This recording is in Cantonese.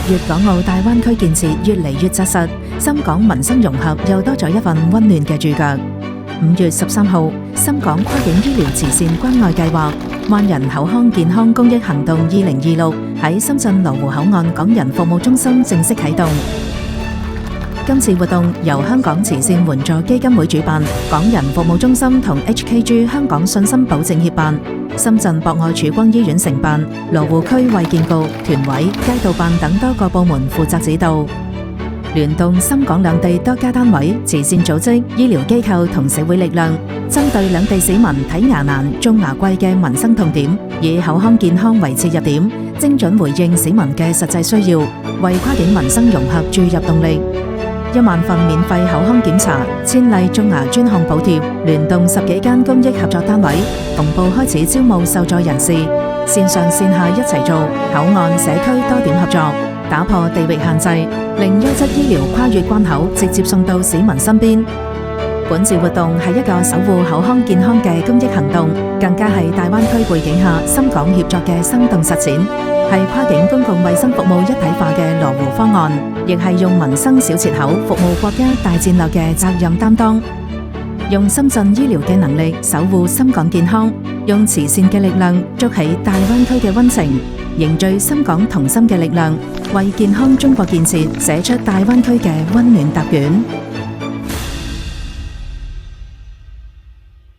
粵港澳大灣區建設越嚟越紮實，深港民生融合又多咗一份溫暖嘅注腳。5月13號，深港跨境醫療慈善關愛計劃萬人口腔健康公益行動2026喺深圳羅湖口岸港人服務中心正式啟動。今次活動由香港慈善援助基金會主辦，港人服務中心同 HKG 香港信心保證協辦，深圳博愛曙光醫院承辦，羅湖區衛健局、團委、街道辦等多個部門負責指導，聯動深港兩地多家單位、慈善組織、醫療機構同社會力量，針對兩地市民睇牙難、種牙貴嘅民生痛點，以口腔健康為切入點，精準回應市民嘅實際需要，為跨境民生融合注入動力。1萬份免費口腔檢查、1000例種牙專項補貼，聯動10幾間公益合作單位，同步開始招募受助人士，線上線下一齊做，口岸社區多點合作，打破地域限制，令優質醫療跨越關口，直接送到市民身邊。本次活動係一個守護口腔健康嘅公益行動，更加係大灣區背景下深港協作嘅生動實踐，係跨境公共衛生服務一體化嘅羅湖方案，亦係用民生小切口服務國家大戰略嘅責任擔當。用深圳醫療嘅能力守護深港健康，用慈善嘅力量築起大灣區嘅溫情，凝聚深港同心嘅力量，為健康中國建設寫出大灣區嘅溫暖答卷。